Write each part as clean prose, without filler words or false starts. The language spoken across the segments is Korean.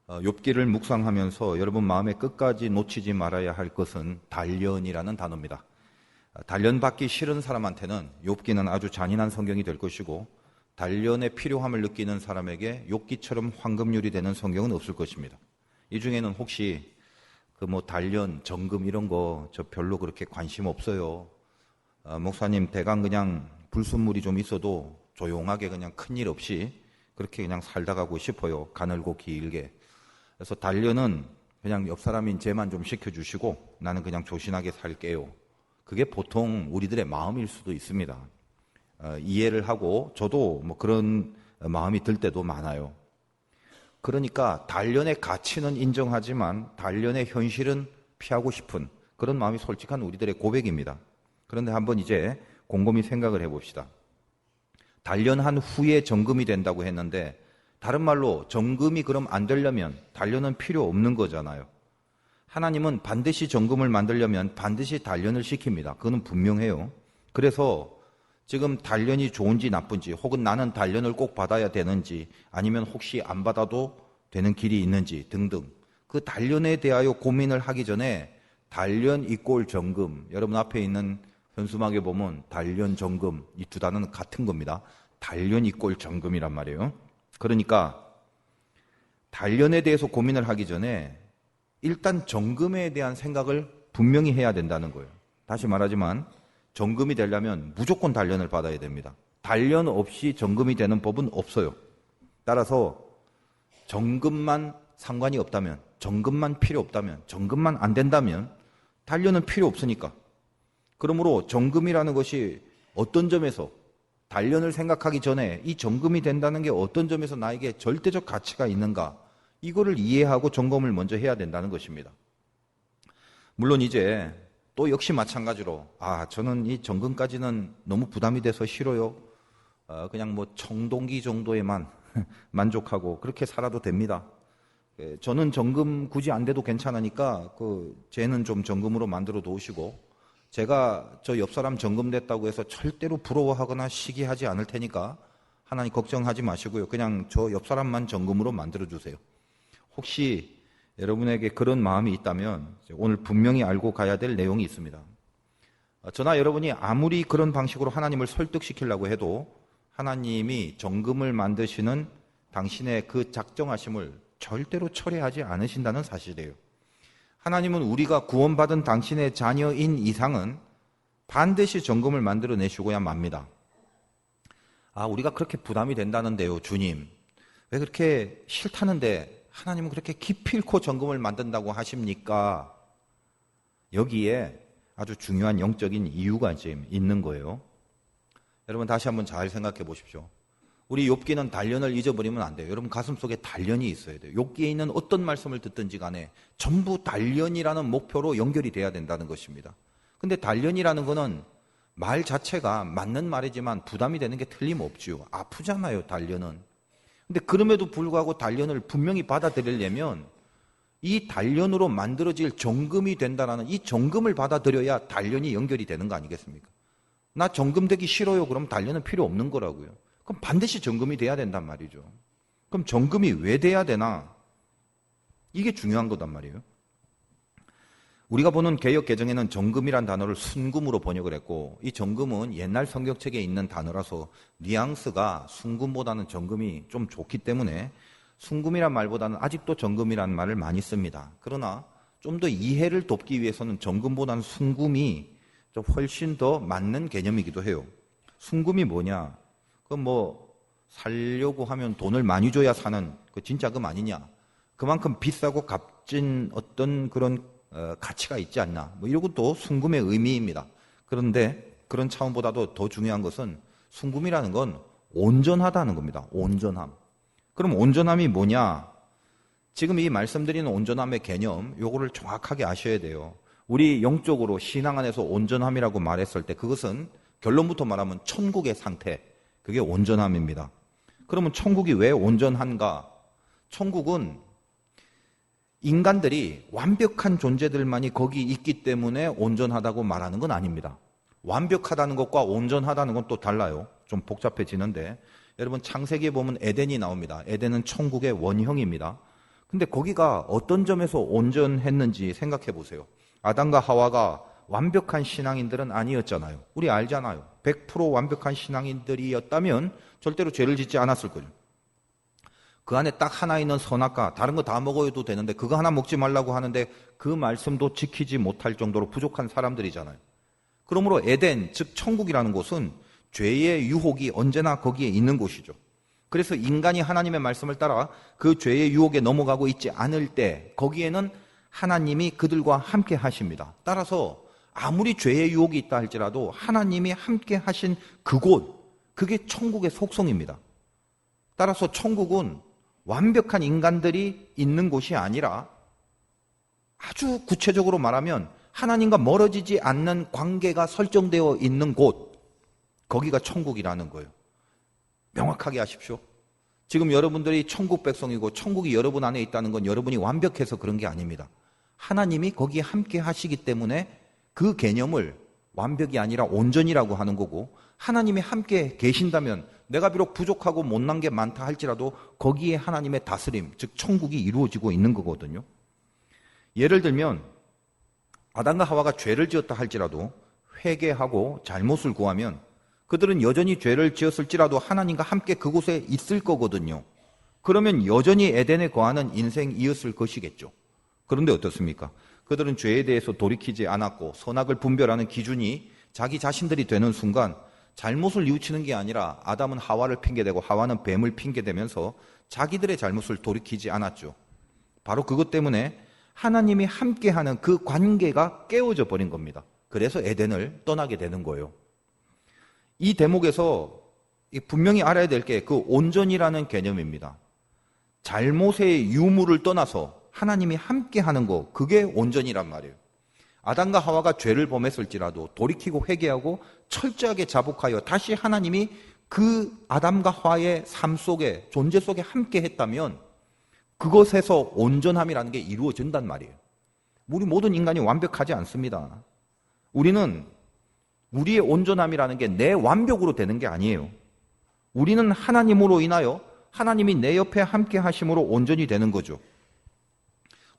욥기를 묵상하면서 여러분 마음에 끝까지 놓치지 말아야 할 것은 단련이라는 단어입니다. 단련 받기 싫은 사람한테는 욥기는 아주 잔인한 성경이 될 것이고, 단련의 필요함을 느끼는 사람에게 욥기처럼 황금률이 되는 성경은 없을 것입니다. 이 중에는 혹시 단련, 정금 이런 거 저 별로 그렇게 관심 없어요. 목사님 대강 그냥 불순물이 좀 있어도 조용하게 그냥 큰일 없이 그렇게 그냥 살다 가고 싶어요. 가늘고 길게. 그래서 단련은 그냥 옆 사람인 쟤만 좀 시켜주시고 나는 그냥 조신하게 살게요. 그게 보통 우리들의 마음일 수도 있습니다. 이해를 하고 저도 그런 마음이 들 때도 많아요. 그러니까 단련의 가치는 인정하지만 단련의 현실은 피하고 싶은 그런 마음이 솔직한 우리들의 고백입니다. 그런데 한번 이제 곰곰이 생각을 해봅시다. 단련한 후에 정금이 된다고 했는데, 다른 말로 정금이 그럼 안 되려면 단련은 필요 없는 거잖아요. 하나님은 반드시 정금을 만들려면 반드시 단련을 시킵니다. 그거는 분명해요. 그래서 지금 단련이 좋은지 나쁜지, 혹은 나는 단련을 꼭 받아야 되는지, 아니면 혹시 안 받아도 되는 길이 있는지 등등, 그 단련에 대하여 고민을 하기 전에 단련 이꼴 정금, 여러분 앞에 있는 현수막에 보면 단련 정금, 이 두 단어는 같은 겁니다. 단련 이꼴 정금이란 말이에요. 그러니까 단련에 대해서 고민을 하기 전에 일단 정금에 대한 생각을 분명히 해야 된다는 거예요. 다시 말하지만 정금이 되려면 무조건 단련을 받아야 됩니다. 단련 없이 정금이 되는 법은 없어요. 따라서 정금만 상관이 없다면, 정금만 필요 없다면, 정금만 안 된다면 단련은 필요 없으니까. 그러므로 정금이라는 것이 어떤 점에서, 단련을 생각하기 전에 이 정금이 된다는 게 어떤 점에서 나에게 절대적 가치가 있는가, 이거를 이해하고 점검을 먼저 해야 된다는 것입니다. 물론 이제 또 역시 마찬가지로 저는 이 정금까지는 너무 부담이 돼서 싫어요. 그냥 청동기 정도에만 만족하고 그렇게 살아도 됩니다. 저는 정금 굳이 안 돼도 괜찮으니까 쟤는 좀 정금으로 만들어 놓으시고, 제가 저 옆 사람 정금 됐다고 해서 절대로 부러워하거나 시기하지 않을 테니까 하나님 걱정하지 마시고요. 그냥 저 옆 사람만 정금으로 만들어 주세요. 혹시 여러분에게 그런 마음이 있다면 오늘 분명히 알고 가야 될 내용이 있습니다. 저나 여러분이 아무리 그런 방식으로 하나님을 설득시키려고 해도 하나님이 정금을 만드시는 당신의 그 작정하심을 절대로 철회하지 않으신다는 사실이에요. 하나님은 우리가 구원받은 당신의 자녀인 이상은 반드시 정금을 만들어내시고야 맙니다. 우리가 그렇게 부담이 된다는데요, 주님. 왜 그렇게 싫다는데 하나님은 그렇게 기필코 정금을 만든다고 하십니까? 여기에 아주 중요한 영적인 이유가 지금 있는 거예요. 여러분 다시 한번 잘 생각해 보십시오. 우리 욥기는 단련을 잊어버리면 안 돼요. 여러분 가슴속에 단련이 있어야 돼요. 욥기에 있는 어떤 말씀을 듣든지 간에 전부 단련이라는 목표로 연결이 돼야 된다는 것입니다. 근데 단련이라는 거는 말 자체가 맞는 말이지만 부담이 되는 게 틀림없지요. 아프잖아요, 단련은. 근데 그럼에도 불구하고 단련을 분명히 받아들이려면 이 단련으로 만들어질 정금이 된다는 이 정금을 받아들여야 단련이 연결이 되는 거 아니겠습니까? 나 정금 되기 싫어요. 그럼 단련은 필요 없는 거라고요. 그럼 반드시 정금이 돼야 된단 말이죠. 그럼 정금이 왜 돼야 되나? 이게 중요한 거단 말이에요. 우리가 보는 개역 개정에는 정금이란 단어를 순금으로 번역을 했고, 이 정금은 옛날 성경책에 있는 단어라서 뉘앙스가 순금보다는 정금이 좀 좋기 때문에 순금이란 말보다는 아직도 정금이라는 말을 많이 씁니다. 그러나 좀 더 이해를 돕기 위해서는 정금보다는 순금이 좀 훨씬 더 맞는 개념이기도 해요. 순금이 뭐냐? 살려고 하면 돈을 많이 줘야 사는 그 진짜 금 아니냐? 그만큼 비싸고 값진 어떤 그런 가치가 있지 않나? 이것도 순금의 의미입니다. 그런데 그런 차원보다도 더 중요한 것은 순금이라는 건 온전하다는 겁니다. 온전함. 그럼 온전함이 뭐냐? 지금 이 말씀드리는 온전함의 개념, 요거를 정확하게 아셔야 돼요. 우리 영적으로 신앙 안에서 온전함이라고 말했을 때 그것은 결론부터 말하면 천국의 상태, 그게 온전함입니다. 그러면 천국이 왜 온전한가? 천국은 인간들이 완벽한 존재들만이 거기 있기 때문에 온전하다고 말하는 건 아닙니다. 완벽하다는 것과 온전하다는 건 또 달라요. 좀 복잡해지는데, 여러분 창세기에 보면 에덴이 나옵니다. 에덴은 천국의 원형입니다. 근데 거기가 어떤 점에서 온전했는지 생각해 보세요. 아담과 하와가 완벽한 신앙인들은 아니었잖아요. 우리 알잖아요. 100% 완벽한 신앙인들이었다면 절대로 죄를 짓지 않았을 거죠. 그 안에 딱 하나 있는 선악과, 다른 거 다 먹어도 되는데 그거 하나 먹지 말라고 하는데 그 말씀도 지키지 못할 정도로 부족한 사람들이잖아요. 그러므로 에덴, 즉 천국이라는 곳은 죄의 유혹이 언제나 거기에 있는 곳이죠. 그래서 인간이 하나님의 말씀을 따라 그 죄의 유혹에 넘어가고 있지 않을 때 거기에는 하나님이 그들과 함께 하십니다. 따라서 아무리 죄의 유혹이 있다 할지라도 하나님이 함께 하신 그곳, 그게 천국의 속성입니다. 따라서 천국은 완벽한 인간들이 있는 곳이 아니라 아주 구체적으로 말하면 하나님과 멀어지지 않는 관계가 설정되어 있는 곳, 거기가 천국이라는 거예요. 명확하게 하십시오. 지금 여러분들이 천국 백성이고 천국이 여러분 안에 있다는 건 여러분이 완벽해서 그런 게 아닙니다. 하나님이 거기에 함께 하시기 때문에 그 개념을 완벽이 아니라 온전이라고 하는 거고, 하나님이 함께 계신다면 내가 비록 부족하고 못난 게 많다 할지라도 거기에 하나님의 다스림, 즉 천국이 이루어지고 있는 거거든요. 예를 들면 아담과 하와가 죄를 지었다 할지라도 회개하고 잘못을 구하면 그들은 여전히 죄를 지었을지라도 하나님과 함께 그곳에 있을 거거든요. 그러면 여전히 에덴에 거하는 인생이었을 것이겠죠. 그런데 어떻습니까? 그들은 죄에 대해서 돌이키지 않았고 선악을 분별하는 기준이 자기 자신들이 되는 순간 잘못을 뉘우치는 게 아니라 아담은 하와를 핑계대고 하와는 뱀을 핑계대면서 자기들의 잘못을 돌이키지 않았죠. 바로 그것 때문에 하나님이 함께하는 그 관계가 깨어져 버린 겁니다. 그래서 에덴을 떠나게 되는 거예요. 이 대목에서 분명히 알아야 될 게 그 온전이라는 개념입니다. 잘못의 유무를 떠나서 하나님이 함께하는 거, 그게 온전이란 말이에요. 아담과 하와가 죄를 범했을지라도 돌이키고 회개하고 철저하게 자복하여 다시 하나님이 그 아담과 하와의 삶 속에, 존재 속에 함께 했다면 그것에서 온전함이라는 게 이루어진단 말이에요. 우리 모든 인간이 완벽하지 않습니다. 우리는 우리의 온전함이라는 게 내 완벽으로 되는 게 아니에요. 우리는 하나님으로 인하여 하나님이 내 옆에 함께 하심으로 온전히 되는 거죠.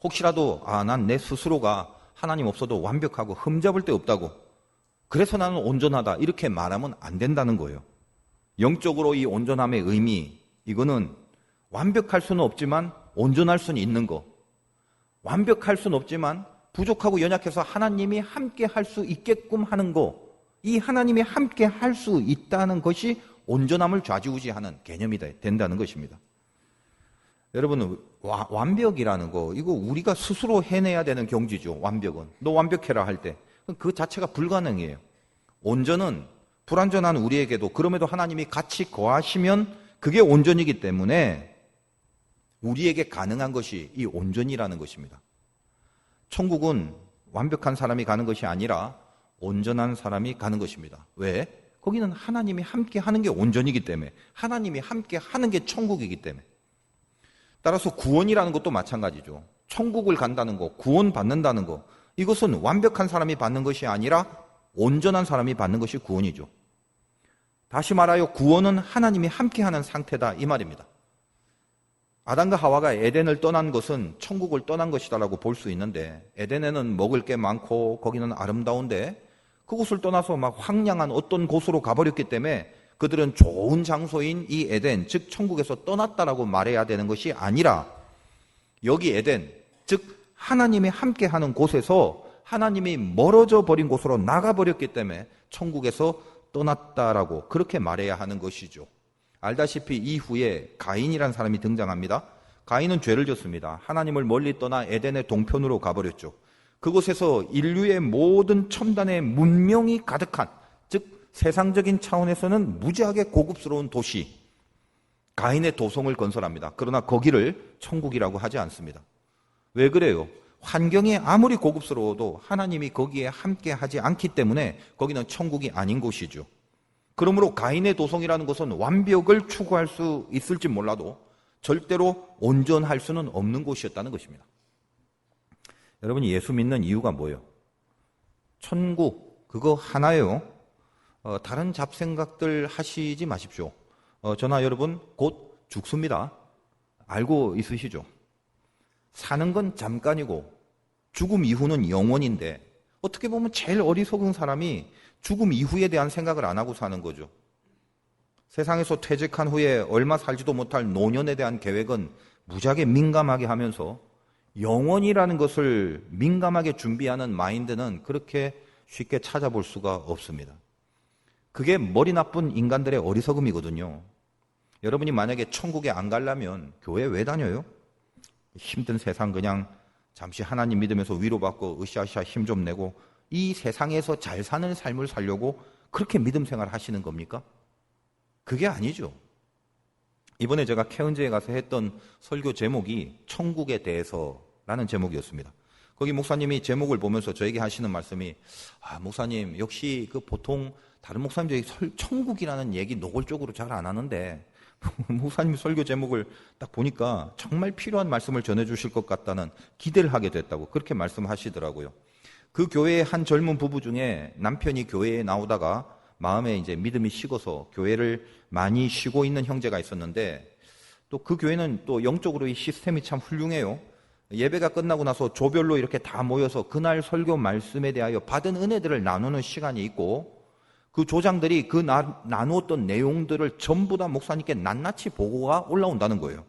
혹시라도 난 내 스스로가 하나님 없어도 완벽하고 흠잡을 데 없다고, 그래서 나는 온전하다, 이렇게 말하면 안 된다는 거예요. 영적으로 이 온전함의 의미, 이거는 완벽할 수는 없지만 온전할 수는 있는 거, 완벽할 수는 없지만 부족하고 연약해서 하나님이 함께 할 수 있게끔 하는 거, 이 하나님이 함께 할 수 있다는 것이 온전함을 좌지우지하는 개념이 된다는 것입니다. 여러분, 완벽이라는 거, 이거 우리가 스스로 해내야 되는 경지죠. 완벽은. 너 완벽해라 할 때 그 자체가 불가능해요. 온전은 불완전한 우리에게도, 그럼에도 하나님이 같이 거하시면 그게 온전이기 때문에 우리에게 가능한 것이 이 온전이라는 것입니다. 천국은 완벽한 사람이 가는 것이 아니라 온전한 사람이 가는 것입니다. 왜? 거기는 하나님이 함께 하는 게 온전이기 때문에, 하나님이 함께 하는 게 천국이기 때문에. 따라서 구원이라는 것도 마찬가지죠. 천국을 간다는 거, 구원 받는다는 거, 이것은 완벽한 사람이 받는 것이 아니라 온전한 사람이 받는 것이 구원이죠. 다시 말하여 구원은 하나님이 함께하는 상태다, 이 말입니다. 아담과 하와가 에덴을 떠난 것은 천국을 떠난 것이다라고 볼 수 있는데, 에덴에는 먹을 게 많고 거기는 아름다운데 그곳을 떠나서 막 황량한 어떤 곳으로 가버렸기 때문에 그들은 좋은 장소인 이 에덴, 즉 천국에서 떠났다라고 말해야 되는 것이 아니라, 여기 에덴, 즉 하나님이 함께하는 곳에서 하나님이 멀어져 버린 곳으로 나가버렸기 때문에 천국에서 떠났다라고 그렇게 말해야 하는 것이죠. 알다시피 이후에 가인이라는 사람이 등장합니다. 가인은 죄를 졌습니다. 하나님을 멀리 떠나 에덴의 동편으로 가버렸죠. 그곳에서 인류의 모든 첨단의 문명이 가득한, 즉 세상적인 차원에서는 무지하게 고급스러운 도시, 가인의 도성을 건설합니다. 그러나 거기를 천국이라고 하지 않습니다. 왜 그래요? 환경이 아무리 고급스러워도 하나님이 거기에 함께 하지 않기 때문에 거기는 천국이 아닌 곳이죠. 그러므로 가인의 도성이라는 것은 완벽을 추구할 수 있을지 몰라도 절대로 온전할 수는 없는 곳이었다는 것입니다. 여러분이 예수 믿는 이유가 뭐예요? 천국, 그거 하나예요. 다른 잡생각들 하시지 마십시오. 저나 여러분 곧 죽습니다. 알고 있으시죠? 사는 건 잠깐이고 죽음 이후는 영원인데 어떻게 보면 제일 어리석은 사람이 죽음 이후에 대한 생각을 안 하고 사는 거죠. 세상에서 퇴직한 후에 얼마 살지도 못할 노년에 대한 계획은 무지하게 민감하게 하면서 영원이라는 것을 민감하게 준비하는 마인드는 그렇게 쉽게 찾아볼 수가 없습니다. 그게 머리 나쁜 인간들의 어리석음이거든요. 여러분이 만약에 천국에 안 가려면 교회 왜 다녀요? 힘든 세상 그냥 잠시 하나님 믿으면서 위로받고 으쌰으쌰 힘 좀 내고 이 세상에서 잘 사는 삶을 살려고 그렇게 믿음 생활 하시는 겁니까? 그게 아니죠. 이번에 제가 케언즈에 가서 했던 설교 제목이 천국에 대해서라는 제목이었습니다. 거기 목사님이 제목을 보면서 저에게 하시는 말씀이 목사님 역시 그 보통 다른 목사님들이 천국이라는 얘기 노골적으로 잘 안 하는데 목사님 설교 제목을 딱 보니까 정말 필요한 말씀을 전해주실 것 같다는 기대를 하게 됐다고 그렇게 말씀하시더라고요. 그 교회의 한 젊은 부부 중에 남편이 교회에 나오다가 마음에 이제 믿음이 식어서 교회를 많이 쉬고 있는 형제가 있었는데 또 그 교회는 또 영적으로 이 시스템이 참 훌륭해요. 예배가 끝나고 나서 조별로 이렇게 다 모여서 그날 설교 말씀에 대하여 받은 은혜들을 나누는 시간이 있고 그 조장들이 그 나누었던 내용들을 전부 다 목사님께 낱낱이 보고가 올라온다는 거예요.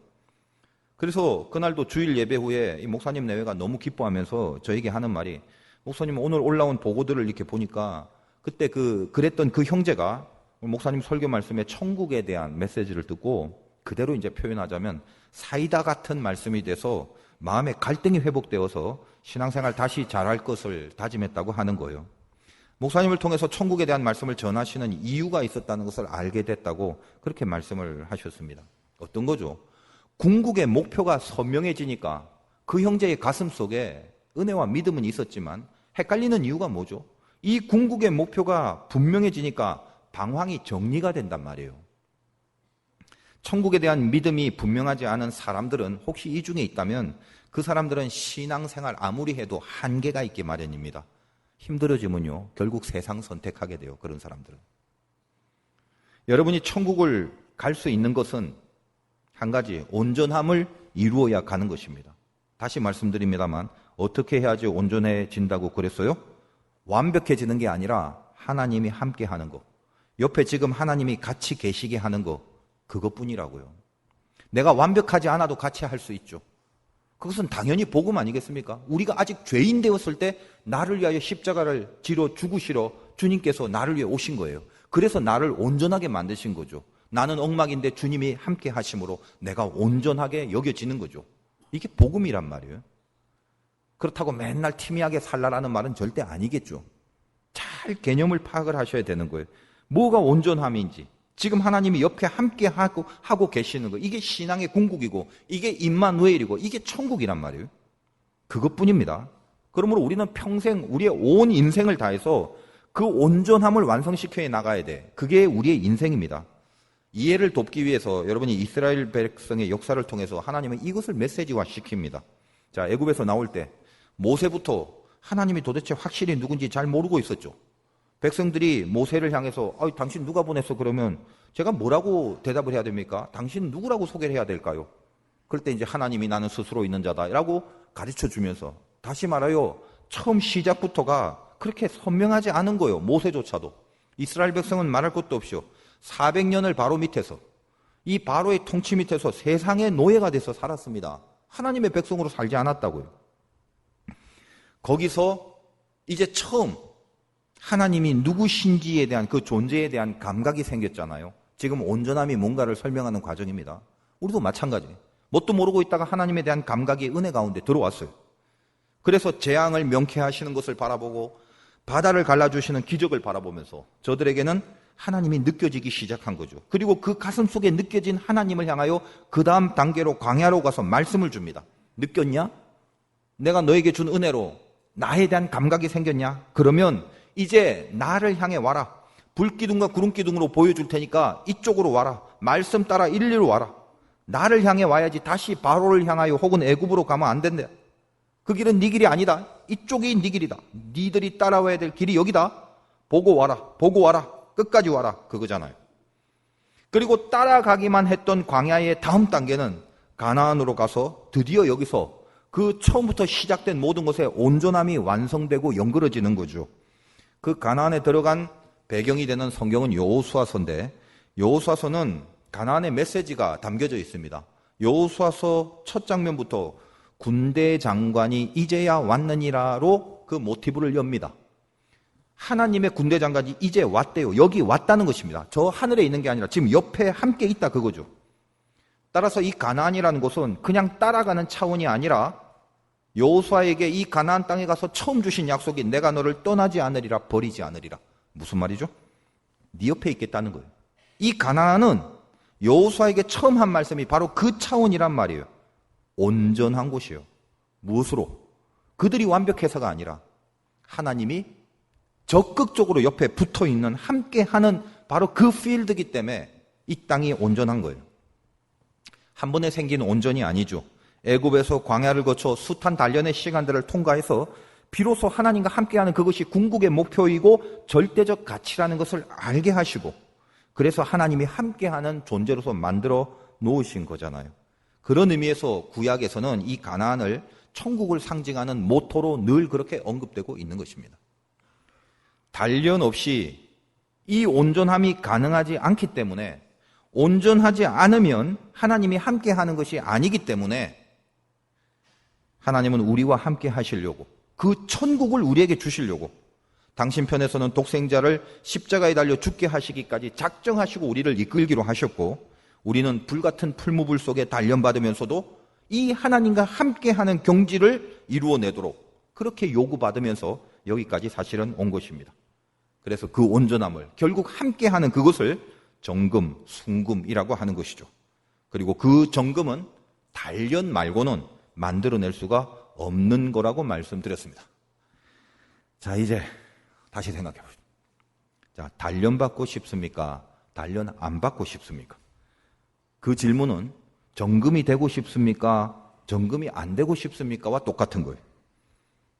그래서 그날도 주일 예배 후에 이 목사님 내외가 너무 기뻐하면서 저에게 하는 말이 목사님 오늘 올라온 보고들을 이렇게 보니까 그때 그랬던 그 형제가 목사님 설교 말씀에 천국에 대한 메시지를 듣고 그대로 이제 표현하자면 사이다 같은 말씀이 돼서 마음의 갈등이 회복되어서 신앙생활 다시 잘할 것을 다짐했다고 하는 거예요. 목사님을 통해서 천국에 대한 말씀을 전하시는 이유가 있었다는 것을 알게 됐다고 그렇게 말씀을 하셨습니다. 어떤 거죠? 궁극의 목표가 선명해지니까 그 형제의 가슴 속에 은혜와 믿음은 있었지만 헷갈리는 이유가 뭐죠? 이 궁극의 목표가 분명해지니까 방황이 정리가 된단 말이에요. 천국에 대한 믿음이 분명하지 않은 사람들은 혹시 이 중에 있다면 그 사람들은 신앙생활 아무리 해도 한계가 있기 마련입니다. 힘들어지면요 결국 세상 선택하게 돼요. 그런 사람들은. 여러분이 천국을 갈 수 있는 것은 한 가지 온전함을 이루어야 가는 것입니다. 다시 말씀드립니다만 어떻게 해야지 온전해진다고 그랬어요? 완벽해지는 게 아니라 하나님이 함께 하는 거, 옆에 지금 하나님이 같이 계시게 하는 거, 그것뿐이라고요. 내가 완벽하지 않아도 같이 할 수 있죠. 그것은 당연히 복음 아니겠습니까? 우리가 아직 죄인 되었을 때 나를 위하여 십자가를 지러 죽으시러 주님께서 나를 위해 오신 거예요. 그래서 나를 온전하게 만드신 거죠. 나는 엉망인데 주님이 함께 하심으로 내가 온전하게 여겨지는 거죠. 이게 복음이란 말이에요. 그렇다고 맨날 티미하게 살라라는 말은 절대 아니겠죠. 잘 개념을 파악을 하셔야 되는 거예요. 뭐가 온전함인지, 지금 하나님이 옆에 함께 하고 계시는 거, 이게 신앙의 궁극이고 이게 임마누엘이고 이게 천국이란 말이에요. 그것뿐입니다. 그러므로 우리는 평생 우리의 온 인생을 다해서 그 온전함을 완성시켜 나가야 돼. 그게 우리의 인생입니다. 이해를 돕기 위해서 여러분이 이스라엘 백성의 역사를 통해서 하나님은 이것을 메시지화 시킵니다. 자, 애굽에서 나올 때 모세부터 하나님이 도대체 확실히 누군지 잘 모르고 있었죠. 백성들이 모세를 향해서 당신 누가 보냈어? 그러면 제가 뭐라고 대답을 해야 됩니까? 당신 누구라고 소개를 해야 될까요? 그럴 때 이제 하나님이 나는 스스로 있는 자다라고 가르쳐 주면서, 다시 말하여 처음 시작부터가 그렇게 선명하지 않은 거예요. 모세조차도. 이스라엘 백성은 말할 것도 없이요 400년을 바로 밑에서, 이 바로의 통치 밑에서 세상의 노예가 돼서 살았습니다. 하나님의 백성으로 살지 않았다고요. 거기서 이제 처음 하나님이 누구신지에 대한 그 존재에 대한 감각이 생겼잖아요. 지금 온전함이 뭔가를 설명하는 과정입니다. 우리도 마찬가지예요. 뭣도 모르고 있다가 하나님에 대한 감각이 은혜 가운데 들어왔어요. 그래서 재앙을 명쾌하시는 것을 바라보고 바다를 갈라주시는 기적을 바라보면서 저들에게는 하나님이 느껴지기 시작한 거죠. 그리고 그 가슴 속에 느껴진 하나님을 향하여 그 다음 단계로 광야로 가서 말씀을 줍니다. 느꼈냐? 내가 너에게 준 은혜로 나에 대한 감각이 생겼냐? 그러면 이제 나를 향해 와라. 불기둥과 구름기둥으로 보여줄 테니까 이쪽으로 와라. 말씀 따라 일리로 와라. 나를 향해 와야지 다시 바로를 향하여 혹은 애굽으로 가면 안 된다. 그 길은 네 길이 아니다. 이쪽이 네 길이다. 니들이 따라와야 될 길이 여기다. 보고 와라. 보고 와라. 끝까지 와라. 그거잖아요. 그리고 따라가기만 했던 광야의 다음 단계는 가나안으로 가서 드디어 여기서 그 처음부터 시작된 모든 것에 온전함이 완성되고 연결어지는 거죠. 그 가나안에 들어간 배경이 되는 성경은 여호수아서인데, 여호수아서는 가나안의 메시지가 담겨져 있습니다. 여호수아서 첫 장면부터 군대 장관이 이제야 왔느니라로 그 모티브를 엽니다. 하나님의 군대 장관이 이제 왔대요. 여기 왔다는 것입니다. 저 하늘에 있는 게 아니라 지금 옆에 함께 있다 그거죠. 따라서 이 가나안이라는 곳은 그냥 따라가는 차원이 아니라 여호수아에게 이 가나안 땅에 가서 처음 주신 약속이 내가 너를 떠나지 않으리라, 버리지 않으리라. 무슨 말이죠? 네 옆에 있겠다는 거예요. 이 가나안은 여호수아에게 처음 한 말씀이 바로 그 차원이란 말이에요. 온전한 곳이에요. 무엇으로? 그들이 완벽해서가 아니라 하나님이 적극적으로 옆에 붙어있는, 함께하는 바로 그 필드이기 때문에 이 땅이 온전한 거예요. 한 번에 생긴 온전이 아니죠. 애굽에서 광야를 거쳐 숱한 단련의 시간들을 통과해서 비로소 하나님과 함께하는 그것이 궁극의 목표이고 절대적 가치라는 것을 알게 하시고, 그래서 하나님이 함께하는 존재로서 만들어 놓으신 거잖아요. 그런 의미에서 구약에서는 이 가나안을 천국을 상징하는 모토로 늘 그렇게 언급되고 있는 것입니다. 단련 없이 이 온전함이 가능하지 않기 때문에, 온전하지 않으면 하나님이 함께하는 것이 아니기 때문에 하나님은 우리와 함께 하시려고, 그 천국을 우리에게 주시려고 당신 편에서는 독생자를 십자가에 달려 죽게 하시기까지 작정하시고 우리를 이끌기로 하셨고, 우리는 불같은 풀무불 속에 단련받으면서도 이 하나님과 함께하는 경지를 이루어내도록 그렇게 요구받으면서 여기까지 사실은 온 것입니다. 그래서 그 온전함을, 결국 함께하는 그것을 정금, 순금이라고 하는 것이죠. 그리고 그 정금은 단련 말고는 만들어낼 수가 없는 거라고 말씀드렸습니다. 자, 이제 다시 생각해 보시죠. 자, 단련 받고 싶습니까? 단련 안 받고 싶습니까? 그 질문은 정금이 되고 싶습니까? 정금이 안 되고 싶습니까?와 똑같은 거예요.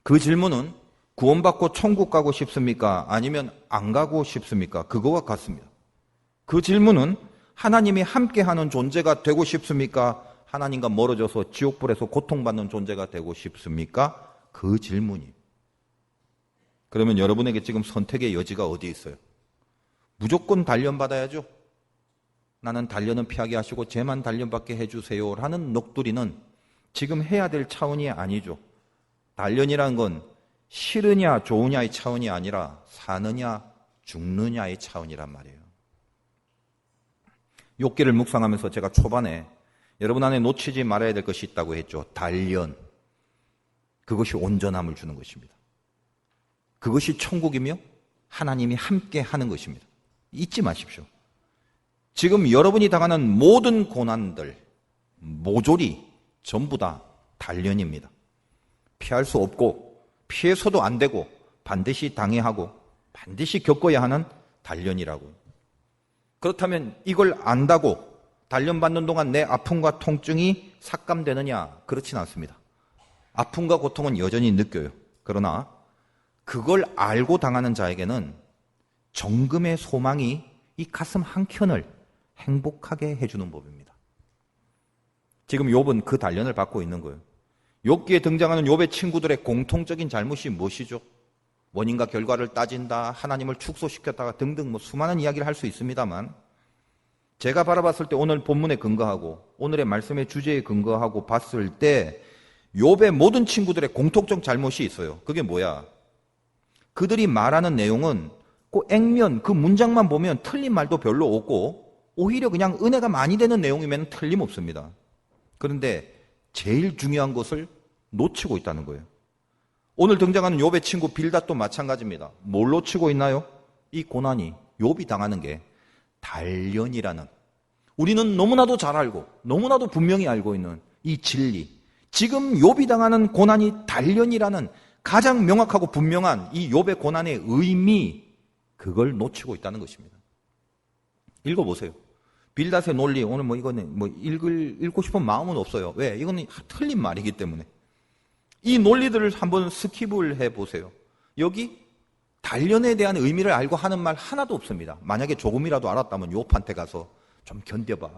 그 질문은 구원받고 천국 가고 싶습니까? 아니면 안 가고 싶습니까? 그거와 같습니다. 그 질문은 하나님이 함께하는 존재가 되고 싶습니까? 하나님과 멀어져서 지옥불에서 고통받는 존재가 되고 싶습니까? 그 질문이. 그러면 여러분에게 지금 선택의 여지가 어디 있어요? 무조건 단련받아야죠. 나는 단련은 피하게 하시고 쟤만 단련받게 해주세요 라는 넋두리는 지금 해야 될 차원이 아니죠. 단련이라는 건 싫으냐 좋으냐의 차원이 아니라 사느냐 죽느냐의 차원이란 말이에요. 욥기를 묵상하면서 제가 초반에 여러분 안에 놓치지 말아야 될 것이 있다고 했죠. 단련. 그것이 온전함을 주는 것입니다. 그것이 천국이며 하나님이 함께 하는 것입니다. 잊지 마십시오. 지금 여러분이 당하는 모든 고난들, 모조리 전부 다 단련입니다. 피할 수 없고 피해서도 안 되고 반드시 당해야 하고 반드시 겪어야 하는 단련이라고요. 그렇다면 이걸 안다고 단련받는 동안 내 아픔과 통증이 삭감되느냐? 그렇진 않습니다. 아픔과 고통은 여전히 느껴요. 그러나 그걸 알고 당하는 자에게는 정금의 소망이 이 가슴 한켠을 행복하게 해주는 법입니다. 지금 욥은 그 단련을 받고 있는 거예요. 욥기에 등장하는 욥의 친구들의 공통적인 잘못이 무엇이죠? 원인과 결과를 따진다, 하나님을 축소시켰다가 등등 수많은 이야기를 할 수 있습니다만, 제가 바라봤을 때 오늘 본문에 근거하고 오늘의 말씀의 주제에 근거하고 봤을 때 욥의 모든 친구들의 공통적 잘못이 있어요. 그게 뭐야? 그들이 말하는 내용은 그 액면, 그 문장만 보면 틀린 말도 별로 없고 오히려 그냥 은혜가 많이 되는 내용이면 틀림없습니다. 그런데 제일 중요한 것을 놓치고 있다는 거예요. 오늘 등장하는 욥의 친구 빌닷도 마찬가지입니다. 뭘 놓치고 있나요? 이 고난이, 욥이 당하는 게 단련이라는, 우리는 너무나도 잘 알고 너무나도 분명히 알고 있는 이 진리, 지금 욥이 당하는 고난이 단련이라는 가장 명확하고 분명한 이 욥의 고난의 의미, 그걸 놓치고 있다는 것입니다. 읽어보세요. 빌닷의 논리, 오늘 이거는 읽고 싶은 마음은 없어요. 왜? 이거는 틀린 말이기 때문에. 이 논리들을 한번 스킵을 해보세요. 여기 단련에 대한 의미를 알고 하는 말 하나도 없습니다. 만약에 조금이라도 알았다면 욥한테 가서 좀 견뎌봐.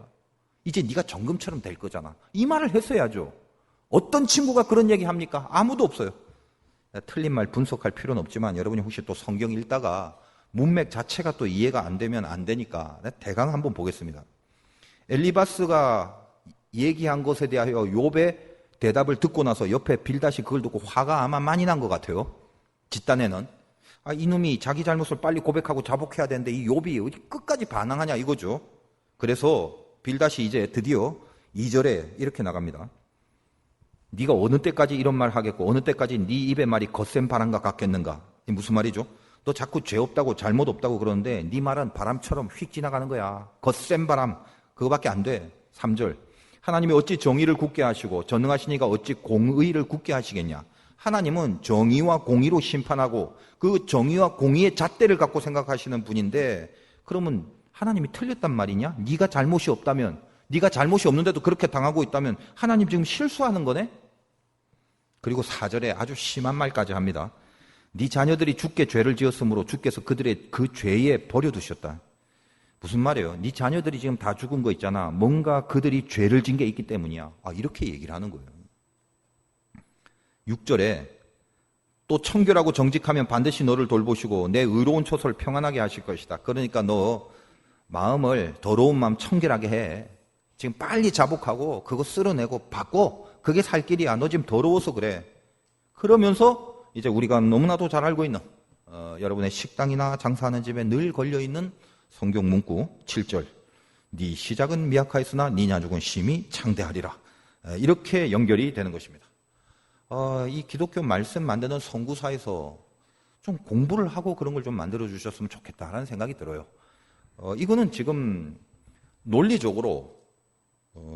이제 네가 정금처럼 될 거잖아. 이 말을 했어야죠. 어떤 친구가 그런 얘기 합니까? 아무도 없어요. 틀린 말 분석할 필요는 없지만 여러분이 혹시 또 성경 읽다가 문맥 자체가 또 이해가 안 되면 안 되니까 대강 한번 보겠습니다. 엘리바스가 얘기한 것에 대하여 욥의 대답을 듣고 나서 옆에 빌닷이 그걸 듣고 화가 아마 많이 난 것 같아요. 뒷단에는 이놈이 자기 잘못을 빨리 고백하고 자복해야 되는데 이 욥이 끝까지 반항하냐 이거죠. 그래서 빌닷이 이제 드디어 2절에 이렇게 나갑니다. 네가 어느 때까지 이런 말 하겠고 어느 때까지 네 입의 말이 거센 바람과 같겠는가? 이게 무슨 말이죠? 너 자꾸 죄 없다고 잘못 없다고 그러는데 네 말은 바람처럼 휙 지나가는 거야. 거센 바람 그거밖에 안 돼. 3절 하나님이 어찌 정의를 굳게 하시고 전능하시니가 어찌 공의를 굳게 하시겠냐? 하나님은 정의와 공의로 심판하고 그 정의와 공의의 잣대를 갖고 생각하시는 분인데 그러면 하나님이 틀렸단 말이냐? 네가 잘못이 없다면 네가 잘못이 없는데도 그렇게 당하고 있다면 하나님 지금 실수하는 거네? 그리고 4절에 아주 심한 말까지 합니다. 네 자녀들이 주께 죄를 지었으므로 주께서 그들의 그 죄에 버려두셨다. 무슨 말이에요? 네 자녀들이 지금 다 죽은 거 있잖아. 뭔가 그들이 죄를 진 게 있기 때문이야. 이렇게 얘기를 하는 거예요. 6절에 또 청결하고 정직하면 반드시 너를 돌보시고 내 의로운 초소를 평안하게 하실 것이다. 그러니까 너 마음을 더러운 마음 청결하게 해. 지금 빨리 자복하고 그거 쓸어내고 바꿔. 그게 살 길이야. 너 지금 더러워서 그래. 그러면서 이제 우리가 너무나도 잘 알고 있는 여러분의 식당이나 장사하는 집에 늘 걸려있는 성경 문구 7절 네 시작은 미약하였으나 네 나중은 심히 창대하리라. 이렇게 연결이 되는 것입니다. 이 기독교 말씀 만드는 선구사에서 좀 공부를 하고 그런 걸 좀 만들어 주셨으면 좋겠다라는 생각이 들어요. 이거는 지금 논리적으로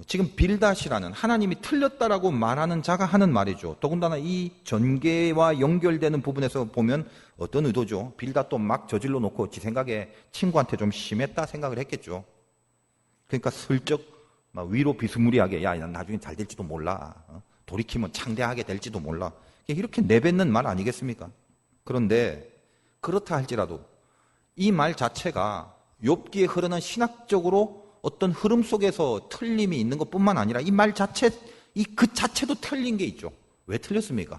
지금 빌닷이라는 하나님이 틀렸다라고 말하는 자가 하는 말이죠. 더군다나 이 전개와 연결되는 부분에서 보면 어떤 의도죠? 빌닷도 막 저질러 놓고 지 생각에 친구한테 좀 심했다 생각을 했겠죠. 그러니까 슬쩍 막 위로 비스무리하게 야, 난 나중에 잘 될지도 몰라. 돌이키면 창대하게 될지도 몰라. 이렇게 내뱉는 말 아니겠습니까? 그런데 그렇다 할지라도 이 말 자체가 욥기에 흐르는 신학적으로 어떤 흐름 속에서 틀림이 있는 것뿐만 아니라 이 말 자체, 그 자체도 틀린 게 있죠. 왜 틀렸습니까?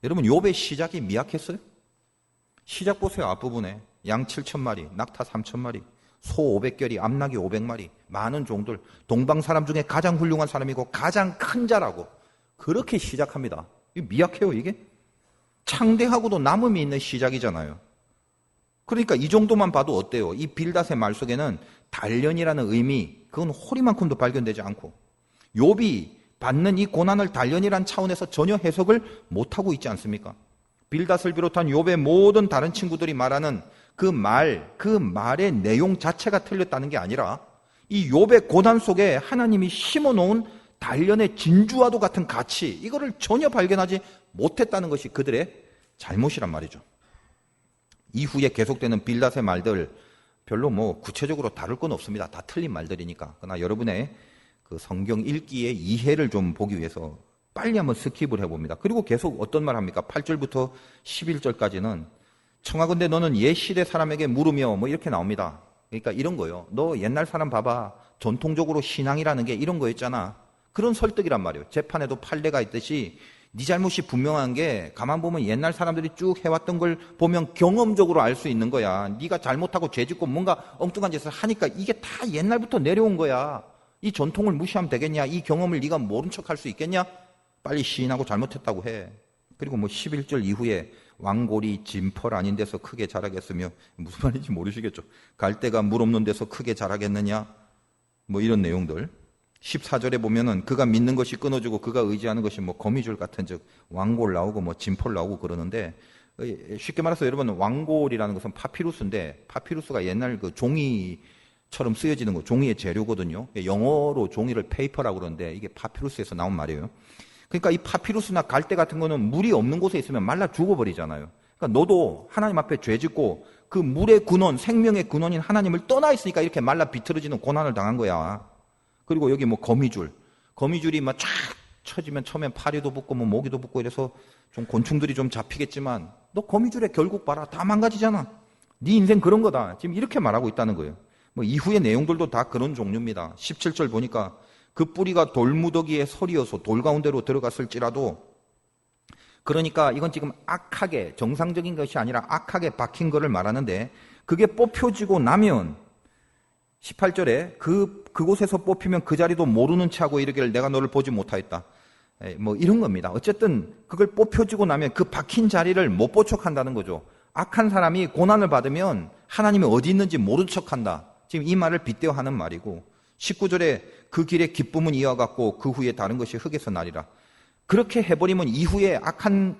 여러분 욥의 시작이 미약했어요? 시작 보세요. 앞부분에 양 7,000마리, 낙타 3,000마리, 소 500결이, 암낙이 500마리, 많은 종들, 동방 사람 중에 가장 훌륭한 사람이고 가장 큰 자라고 그렇게 시작합니다. 이게 미약해요 이게? 창대하고도 남음이 있는 시작이잖아요. 그러니까 이 정도만 봐도 어때요? 이 빌닷의 말 속에는 단련이라는 의미, 그건 호리만큼도 발견되지 않고 욥이 받는 이 고난을 단련이란 차원에서 전혀 해석을 못하고 있지 않습니까? 빌닷을 비롯한 욥의 모든 다른 친구들이 말하는 그 말의 내용 자체가 틀렸다는 게 아니라 이 욥의 고난 속에 하나님이 심어놓은 단련의 진주와도 같은 가치, 이거를 전혀 발견하지 못했다는 것이 그들의 잘못이란 말이죠. 이후에 계속되는 빌닷의 말들 별로 구체적으로 다룰 건 없습니다. 다 틀린 말들이니까. 그러나 여러분의 그 성경 읽기의 이해를 좀 보기 위해서 빨리 한번 스킵을 해봅니다. 그리고 계속 어떤 말 합니까? 8절부터 11절까지는 청하건대 너는 옛 시대 사람에게 물으며 이렇게 나옵니다. 그러니까 이런 거예요. 너 옛날 사람 봐봐. 전통적으로 신앙이라는 게 이런 거였잖아. 그런 설득이란 말이에요. 재판에도 판례가 있듯이 네 잘못이 분명한 게 가만 보면 옛날 사람들이 쭉 해왔던 걸 보면 경험적으로 알 수 있는 거야. 네가 잘못하고 죄짓고 뭔가 엉뚱한 짓을 하니까 이게 다 옛날부터 내려온 거야. 이 전통을 무시하면 되겠냐? 이 경험을 네가 모른 척 할 수 있겠냐? 빨리 시인하고 잘못했다고 해. 그리고 11절 이후에 왕골이 진펄 아닌 데서 크게 자라겠으며 무슨 말인지 모르시겠죠. 갈대가 물 없는 데서 크게 자라겠느냐? 이런 내용들. 14절에 보면은 그가 믿는 것이 끊어지고 그가 의지하는 것이 거미줄 같은 즉 왕골 나오고 진폴 나오고 그러는데 쉽게 말해서 여러분 왕골이라는 것은 파피루스인데 파피루스가 옛날 그 종이처럼 쓰여지는 거 종이의 재료거든요. 영어로 종이를 페이퍼라고 그러는데 이게 파피루스에서 나온 말이에요. 그러니까 이 파피루스나 갈대 같은 거는 물이 없는 곳에 있으면 말라 죽어버리잖아요. 그러니까 너도 하나님 앞에 죄 짓고 그 물의 근원, 생명의 근원인 하나님을 떠나 있으니까 이렇게 말라 비틀어지는 고난을 당한 거야. 그리고 여기 거미줄이 막 쫙 쳐지면 처음엔 파리도 붙고 모기도 붙고 이래서 좀 곤충들이 좀 잡히겠지만 너 거미줄에 결국 봐라. 다 망가지잖아. 네 인생 그런 거다. 지금 이렇게 말하고 있다는 거예요. 이후의 내용들도 다 그런 종류입니다. 17절 보니까 그 뿌리가 돌무더기에 설이어서 돌 가운데로 들어갔을지라도, 그러니까 이건 지금 악하게, 정상적인 것이 아니라 악하게 박힌 거를 말하는데, 그게 뽑혀지고 나면 18절에 그곳에서 뽑히면 그 자리도 모르는 채 하고 이르기를 내가 너를 보지 못하였다. 뭐 이런 겁니다. 어쨌든 그걸 뽑혀지고 나면 그 박힌 자리를 못 본 척한다는 거죠. 악한 사람이 고난을 받으면 하나님이 어디 있는지 모른 척한다. 지금 이 말을 빗대어 하는 말이고, 19절에 그 길의 기쁨은 이와 같고 그 후에 다른 것이 흙에서 나리라. 그렇게 해버리면 이후에 악한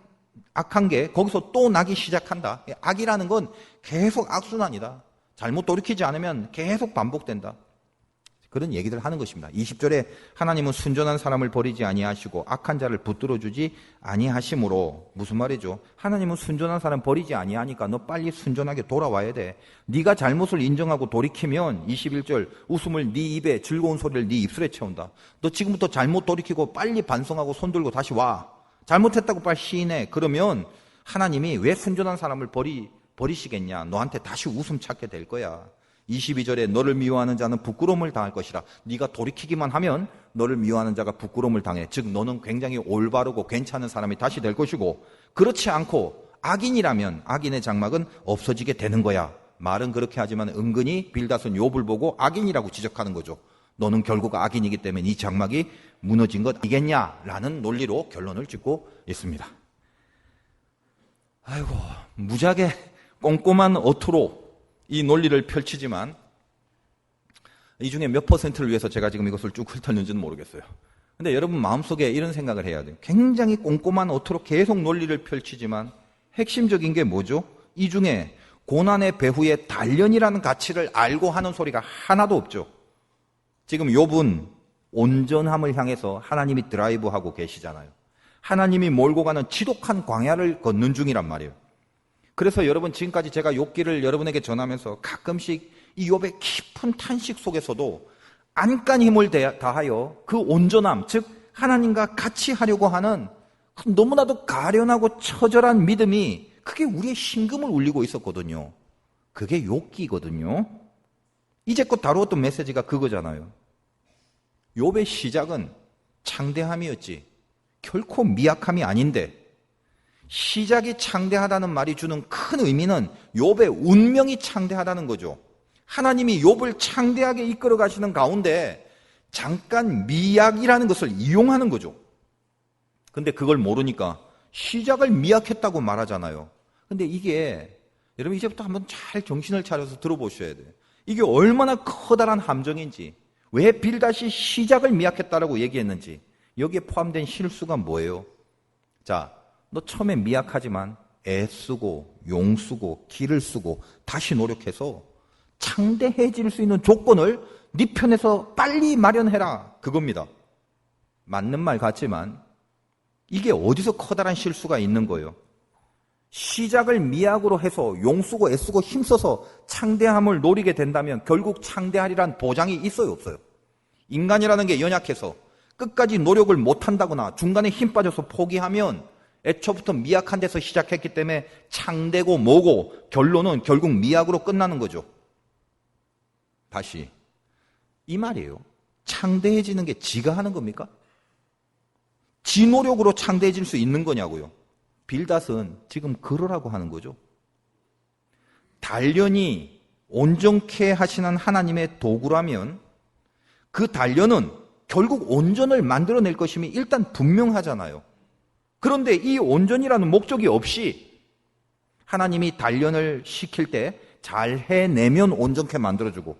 게 거기서 또 나기 시작한다. 악이라는 건 계속 악순환이다. 잘못 돌이키지 않으면 계속 반복된다. 그런 얘기들 하는 것입니다. 20절에 하나님은 순전한 사람을 버리지 아니하시고 악한 자를 붙들어 주지 아니하심으로, 무슨 말이죠? 하나님은 순전한 사람 버리지 아니하니까 너 빨리 순전하게 돌아와야 돼. 네가 잘못을 인정하고 돌이키면 21절 웃음을 네 입에, 즐거운 소리를 네 입술에 채운다. 너 지금부터 잘못 돌이키고 빨리 반성하고 손 들고 다시 와. 잘못했다고 빨리 시인해. 그러면 하나님이 왜 순전한 사람을 버리시겠냐? 너한테 다시 웃음 찾게 될 거야. 22절에 너를 미워하는 자는 부끄러움을 당할 것이라. 네가 돌이키기만 하면 너를 미워하는 자가 부끄러움을 당해. 즉 너는 굉장히 올바르고 괜찮은 사람이 다시 될 것이고, 그렇지 않고 악인이라면 악인의 장막은 없어지게 되는 거야. 말은 그렇게 하지만 은근히 빌닷은 욥을 보고 악인이라고 지적하는 거죠. 너는 결국 악인이기 때문에 네 장막이 무너진 것 아니겠냐라는 논리로 결론을 짓고 있습니다. 아이고, 무지하게 꼼꼼한 어투로 이 논리를 펼치지만 이 중에 몇 퍼센트를 위해서 제가 지금 이것을 쭉 훑었는지는 모르겠어요. 근데 여러분 마음속에 이런 생각을 해야 돼요. 굉장히 꼼꼼한 어투로 계속 논리를 펼치지만 핵심적인 게 뭐죠? 이 중에 고난의 배후에 단련이라는 가치를 알고 하는 소리가 하나도 없죠. 지금 욥은 온전함을 향해서 하나님이 드라이브하고 계시잖아요. 하나님이 몰고 가는 지독한 광야를 걷는 중이란 말이에요. 그래서 여러분 지금까지 제가 욥기를 여러분에게 전하면서 가끔씩 이 욥의 깊은 탄식 속에서도 안간 힘을 다하여 그 온전함, 즉 하나님과 같이 하려고 하는 너무나도 가련하고 처절한 믿음이 그게 우리의 심금을 울리고 있었거든요. 그게 욥기거든요. 이제껏 다루었던 메시지가 그거잖아요. 욥의 시작은 창대함이었지 결코 미약함이 아닌데, 시작이 창대하다는 말이 주는 큰 의미는 욥의 운명이 창대하다는 거죠. 하나님이 욥을 창대하게 이끌어 가시는 가운데 잠깐 미약이라는 것을 이용하는 거죠. 근데 그걸 모르니까 시작을 미약했다고 말하잖아요. 근데 이게 여러분 이제부터 한번 잘 정신을 차려서 들어보셔야 돼요. 이게 얼마나 커다란 함정인지, 왜 빌닷이 시작을 미약했다라고 얘기했는지, 여기에 포함된 실수가 뭐예요? 자, 너 처음에 미약하지만 애쓰고 용쓰고 기를 쓰고 다시 노력해서 창대해질 수 있는 조건을 네 편에서 빨리 마련해라, 그겁니다. 맞는 말 같지만 이게 어디서 커다란 실수가 있는 거예요? 시작을 미약으로 해서 용쓰고 애쓰고 힘써서 창대함을 노리게 된다면 결국 창대하리란 보장이 있어요, 없어요? 인간이라는 게 연약해서 끝까지 노력을 못한다거나 중간에 힘 빠져서 포기하면 애초부터 미약한 데서 시작했기 때문에 창대고 뭐고 결론은 결국 미약으로 끝나는 거죠. 다시 이 말이에요. 창대해지는 게 지가 하는 겁니까? 지 노력으로 창대해질 수 있는 거냐고요. 빌닷은 지금 그러라고 하는 거죠. 단련이 온전케 하시는 하나님의 도구라면 그 단련은 결국 온전을 만들어낼 것임이 일단 분명하잖아요. 그런데 이 온전이라는 목적이 없이 하나님이 단련을 시킬 때 잘 해내면 온전케 만들어주고,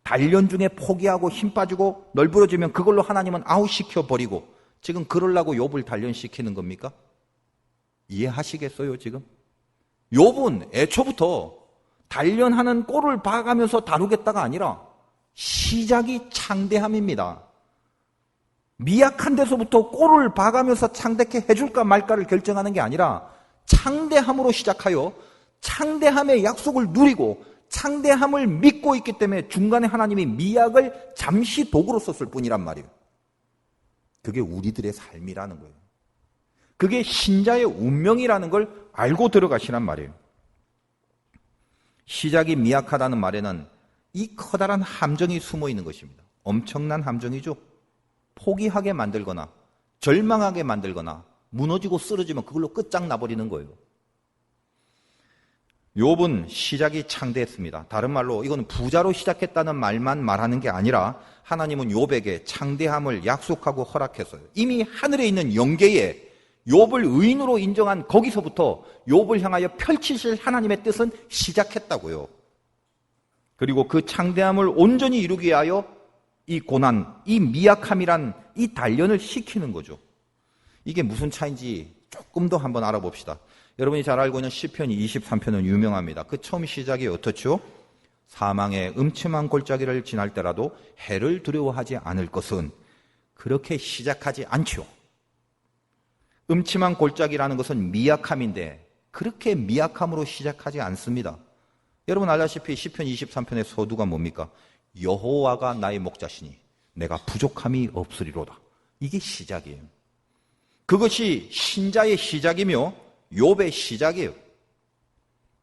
단련 중에 포기하고 힘 빠지고 널브러지면 그걸로 하나님은 아웃시켜버리고, 지금 그러려고 욥을 단련시키는 겁니까? 이해하시겠어요 지금? 욥은 애초부터 단련하는 꼴을 봐가면서 다루겠다가 아니라 시작이 창대함입니다. 미약한 데서부터 꼴을 봐가면서 창대케 해줄까 말까를 결정하는 게 아니라 창대함으로 시작하여 창대함의 약속을 누리고 창대함을 믿고 있기 때문에 중간에 하나님이 미약을 잠시 도구로 썼을 뿐이란 말이에요. 그게 우리들의 삶이라는 거예요. 그게 신자의 운명이라는 걸 알고 들어가시란 말이에요. 시작이 미약하다는 말에는 이 커다란 함정이 숨어 있는 것입니다. 엄청난 함정이죠. 포기하게 만들거나 절망하게 만들거나 무너지고 쓰러지면 그걸로 끝장나버리는 거예요. 욥은 시작이 창대했습니다. 다른 말로 이거는 부자로 시작했다는 말만 말하는 게 아니라 하나님은 욥에게 창대함을 약속하고 허락했어요. 이미 하늘에 있는 영계에 욥을 의인으로 인정한 거기서부터 욥을 향하여 펼치실 하나님의 뜻은 시작했다고요. 그리고 그 창대함을 온전히 이루기 위하여 이 고난, 이 미약함이란 이 단련을 시키는 거죠. 이게 무슨 차이인지 조금 더 한번 알아봅시다. 여러분이 잘 알고 있는 시편 23편은 유명합니다. 그 처음 시작이 어떻죠? 사망의 음침한 골짜기를 지날 때라도 해를 두려워하지 않을 것은 그렇게 시작하지 않죠. 음침한 골짜기라는 것은 미약함인데 그렇게 미약함으로 시작하지 않습니다. 여러분 알다시피 시편 23편의 서두가 뭡니까? 여호와가 나의 목자시니 내가 부족함이 없으리로다. 이게 시작이에요. 그것이 신자의 시작이며 욥의 시작이에요.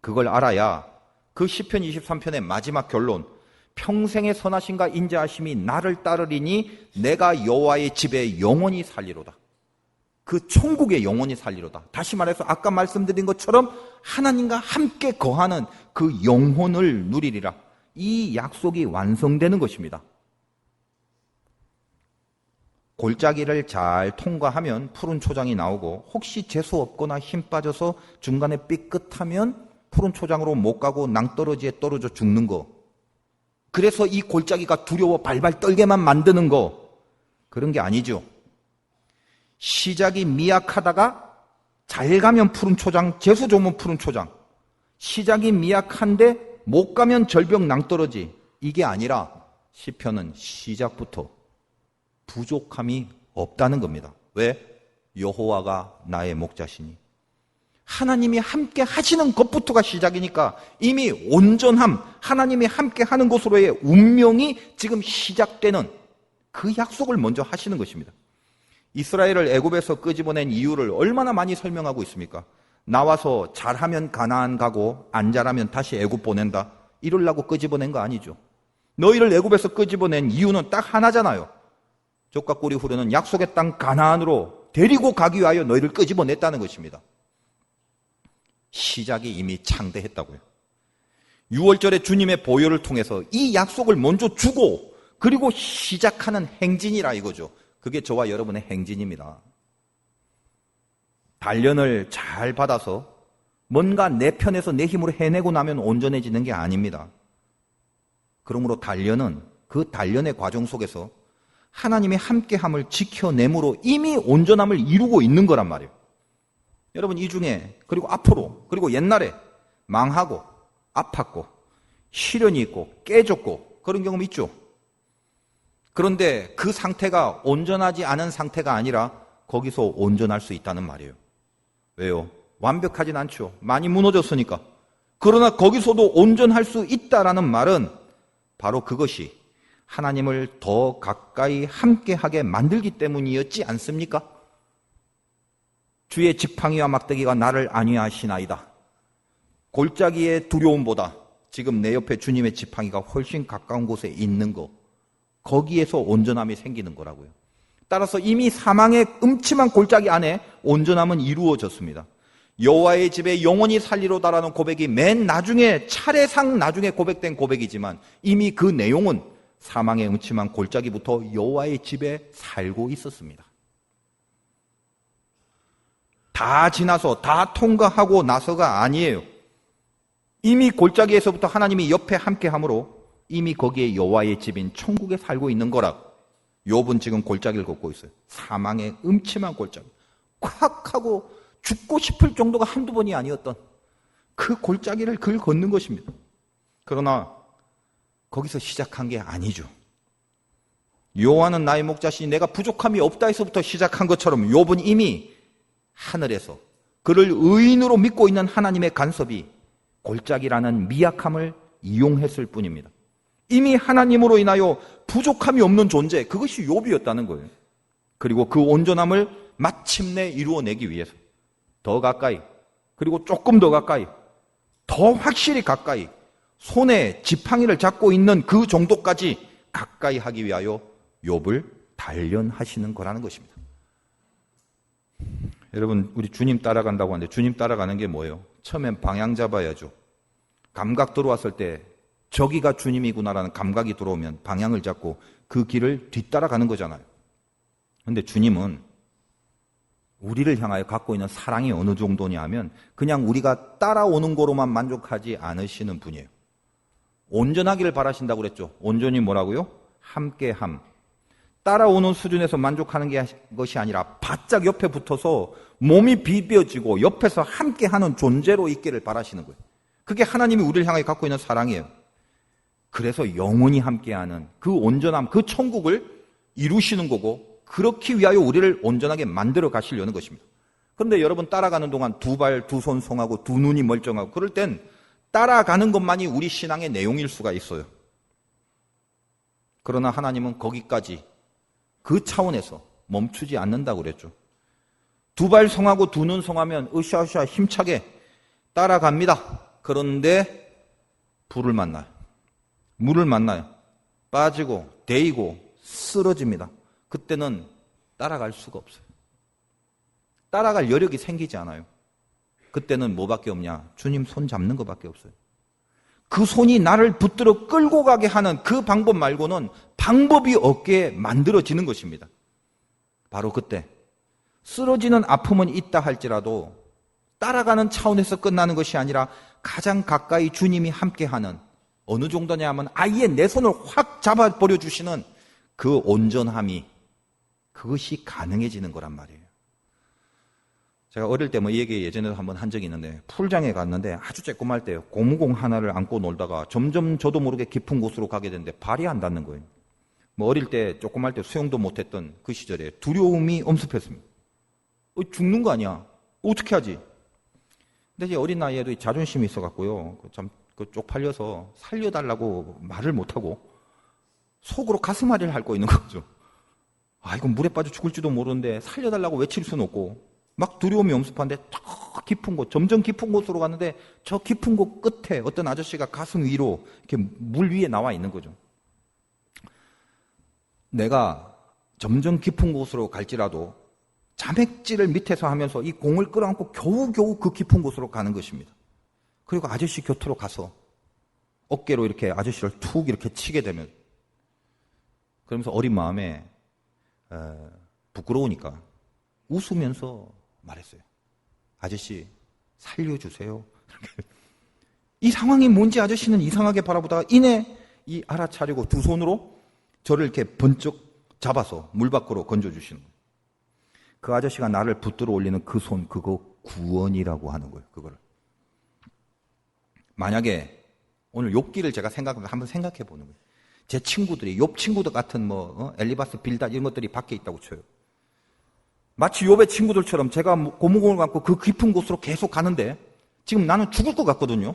그걸 알아야 그 시편 23편의 마지막 결론, 평생의 선하심과 인자하심이 나를 따르리니 내가 여호와의 집에 영원히 살리로다. 그 천국에 영원히 살리로다. 다시 말해서 아까 말씀드린 것처럼 하나님과 함께 거하는 그 영혼을 누리리라. 이 약속이 완성되는 것입니다. 골짜기를 잘 통과하면 푸른 초장이 나오고 혹시 재수 없거나 힘 빠져서 중간에 삐끗하면 푸른 초장으로 못 가고 낭떠러지에 떨어져 죽는 거. 그래서 이 골짜기가 두려워 발발 떨게만 만드는 거. 그런 게 아니죠. 시작이 미약하다가 잘 가면 푸른 초장, 재수 좋으면 푸른 초장. 시작이 미약한데 못 가면 절벽 낭떠러지. 이게 아니라 시편은 시작부터 부족함이 없다는 겁니다. 왜? 여호와가 나의 목자시니. 하나님이 함께 하시는 것부터가 시작이니까 이미 온전함, 하나님이 함께 하는 것으로의 운명이 지금 시작되는 그 약속을 먼저 하시는 것입니다. 이스라엘을 애굽에서 끄집어낸 이유를 얼마나 많이 설명하고 있습니까? 나와서 잘하면 가나안 가고 안 잘하면 다시 애굽 보낸다. 이러려고 끄집어낸 거 아니죠. 너희를 애굽에서 끄집어낸 이유는 딱 하나잖아요. 족과 꿀이 흐르는 약속의 땅 가나안으로 데리고 가기 위하여 너희를 끄집어냈다는 것입니다. 시작이 이미 창대했다고요. 6월절에 주님의 보혈을 통해서 이 약속을 먼저 주고 그리고 시작하는 행진이라 이거죠. 그게 저와 여러분의 행진입니다. 단련을 잘 받아서 뭔가 내 편에서 내 힘으로 해내고 나면 온전해지는 게 아닙니다. 그러므로 단련은 그 단련의 과정 속에서 하나님의 함께함을 지켜내므로 이미 온전함을 이루고 있는 거란 말이에요. 여러분 이 중에 그리고 앞으로 그리고 옛날에 망하고 아팠고 시련이 있고 깨졌고 그런 경험 있죠. 그런데 그 상태가 온전하지 않은 상태가 아니라 거기서 온전할 수 있다는 말이에요. 왜요? 완벽하진 않죠. 많이 무너졌으니까. 그러나 거기서도 온전할 수 있다라는 말은 바로 그것이 하나님을 더 가까이 함께하게 만들기 때문이었지 않습니까? 주의 지팡이와 막대기가 나를 안위하시나이다. 골짜기의 두려움보다 지금 내 옆에 주님의 지팡이가 훨씬 가까운 곳에 있는 거, 거기에서 온전함이 생기는 거라고요. 따라서 이미 사망의 음침한 골짜기 안에 온전함은 이루어졌습니다. 여호와의 집에 영원히 살리로다라는 고백이 맨 나중에 차례상 나중에 고백된 고백이지만 이미 그 내용은 사망의 음침한 골짜기부터 여호와의 집에 살고 있었습니다. 다 지나서 다 통과하고 나서가 아니에요. 이미 골짜기에서부터 하나님이 옆에 함께함으로 이미 거기에 여호와의 집인 천국에 살고 있는 거라. 욥은 지금 골짜기를 걷고 있어요. 사망의 음침한 골짜기. 콱 하고 죽고 싶을 정도가 한두 번이 아니었던 그 골짜기를 걷는 것입니다. 그러나 거기서 시작한 게 아니죠. 여호와는 나의 목자시니 내가 부족함이 없다 해서부터 시작한 것처럼 욥은 이미 하늘에서 그를 의인으로 믿고 있는 하나님의 간섭이 골짜기라는 미약함을 이용했을 뿐입니다. 이미 하나님으로 인하여 부족함이 없는 존재, 그것이 욥이었다는 거예요. 그리고 그 온전함을 마침내 이루어내기 위해서 더 가까이, 그리고 조금 더 가까이, 더 확실히 가까이, 손에 지팡이를 잡고 있는 그 정도까지 가까이 하기 위하여 욥을 단련하시는 거라는 것입니다. 여러분, 우리 주님 따라간다고 하는데 주님 따라가는 게 뭐예요? 처음엔 방향 잡아야죠. 감각 들어왔을 때 저기가 주님이구나라는 감각이 들어오면 방향을 잡고 그 길을 뒤따라가는 거잖아요. 그런데 주님은 우리를 향하여 갖고 있는 사랑이 어느 정도냐 하면 그냥 우리가 따라오는 거로만 만족하지 않으시는 분이에요. 온전하기를 바라신다고 그랬죠. 온전히 뭐라고요? 함께함. 따라오는 수준에서 만족하는 것이 아니라 바짝 옆에 붙어서 몸이 비벼지고 옆에서 함께하는 존재로 있기를 바라시는 거예요. 그게 하나님이 우리를 향하여 갖고 있는 사랑이에요. 그래서 영원히 함께하는 그 온전함, 그 천국을 이루시는 거고 그렇기 위하여 우리를 온전하게 만들어 가시려는 것입니다. 그런데 여러분 따라가는 동안 두 발, 두 손 송하고 두 눈이 멀쩡하고 그럴 땐 따라가는 것만이 우리 신앙의 내용일 수가 있어요. 그러나 하나님은 거기까지 그 차원에서 멈추지 않는다고 그랬죠. 두 발 송하고 두 눈 송하면 으쌰으쌰 힘차게 따라갑니다. 그런데 불을 만나요. 물을 만나요. 빠지고 데이고 쓰러집니다. 그때는 따라갈 수가 없어요. 따라갈 여력이 생기지 않아요. 그때는 뭐밖에 없냐? 주님 손 잡는 것밖에 없어요. 그 손이 나를 붙들어 끌고 가게 하는 그 방법 말고는 방법이 없게 만들어지는 것입니다. 바로 그때 쓰러지는 아픔은 있다 할지라도 따라가는 차원에서 끝나는 것이 아니라 가장 가까이 주님이 함께하는 어느 정도냐 하면 아예 내 손을 확 잡아버려 주시는 그 온전함이 그것이 가능해지는 거란 말이에요. 제가 어릴 때 이 얘기 예전에도 한번 한 적이 있는데 풀장에 갔는데 아주 쬐꼬말 때요. 고무공 하나를 안고 놀다가 점점 저도 모르게 깊은 곳으로 가게 됐는데 발이 안 닿는 거예요. 어릴 때 조그말 때 수영도 못했던 그 시절에 두려움이 엄습했습니다. 죽는 거 아니야? 어떻게 하지? 근데 이제 어린 나이에도 자존심이 있어갖고요. 참 쪽팔려서 살려달라고 말을 못하고 속으로 가슴앓이를 앓고 있는 거죠. 아, 이건 물에 빠져 죽을지도 모르는데 살려달라고 외칠 수는 없고 막 두려움이 엄습한데 저 깊은 곳, 점점 깊은 곳으로 갔는데 저 깊은 곳 끝에 어떤 아저씨가 가슴 위로 이렇게 물 위에 나와 있는 거죠. 내가 점점 깊은 곳으로 갈지라도 자맥질을 밑에서 하면서 이 공을 끌어안고 겨우겨우 그 깊은 곳으로 가는 것입니다. 그리고 아저씨 곁으로 가서 어깨로 이렇게 아저씨를 툭 이렇게 치게 되면 그러면서 어린 마음에 부끄러우니까 웃으면서 말했어요. 아저씨 살려주세요. 이 상황이 뭔지 아저씨는 이상하게 바라보다가 이내 이 알아차리고 두 손으로 저를 이렇게 번쩍 잡아서 물 밖으로 건져주시는 거예요. 그 아저씨가 나를 붙들어 올리는 그 손, 그거 구원이라고 하는 거예요. 그거를. 만약에 오늘 욥기를 제가 한번 생각해 보는 거예요. 제 친구들이 욥 친구들 같은 엘리바스, 빌닷 이런 것들이 밖에 있다고 쳐요. 마치 욥의 친구들처럼 제가 고무공을 갖고 그 깊은 곳으로 계속 가는데 지금 나는 죽을 것 같거든요.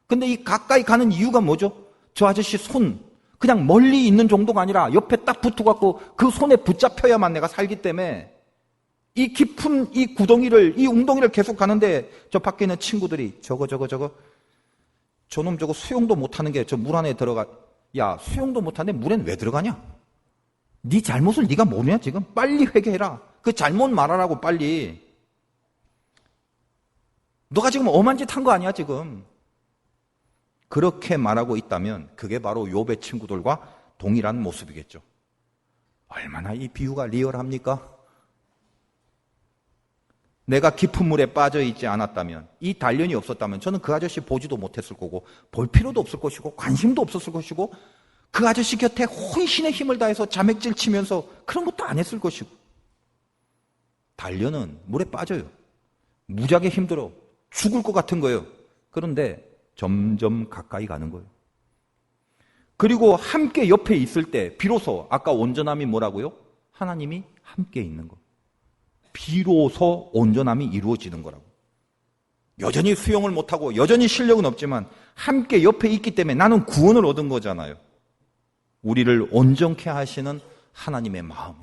근데 이 가까이 가는 이유가 뭐죠? 저 아저씨 손 그냥 멀리 있는 정도가 아니라 옆에 딱 붙어갖고 그 손에 붙잡혀야만 내가 살기 때문에 이 깊은 이 구덩이를, 이 웅덩이를 계속 가는데 저 밖에 있는 친구들이 저놈 저거 수영도 못하는 게 저 물 안에 들어가. 야, 수영도 못하는데 물엔 왜 들어가냐? 네 잘못을 네가 모르냐 지금? 빨리 회개해라. 그 잘못 말하라고 빨리. 너가 지금 엄한 짓 한 거 아니야 지금? 그렇게 말하고 있다면 그게 바로 욥의 친구들과 동일한 모습이겠죠. 얼마나 이 비유가 리얼합니까? 내가 깊은 물에 빠져 있지 않았다면, 이 단련이 없었다면 저는 그 아저씨 보지도 못했을 거고 볼 필요도 없을 것이고 관심도 없었을 것이고 그 아저씨 곁에 혼신의 힘을 다해서 자맥질 치면서 그런 것도 안 했을 것이고. 단련은 물에 빠져요. 무지하게 힘들어. 죽을 것 같은 거예요. 그런데 점점 가까이 가는 거예요. 그리고 함께 옆에 있을 때 비로소 아까 온전함이 뭐라고요? 하나님이 함께 있는 거. 비로소 온전함이 이루어지는 거라고. 여전히 수영을 못하고 여전히 실력은 없지만 함께 옆에 있기 때문에 나는 구원을 얻은 거잖아요. 우리를 온전케 하시는 하나님의 마음.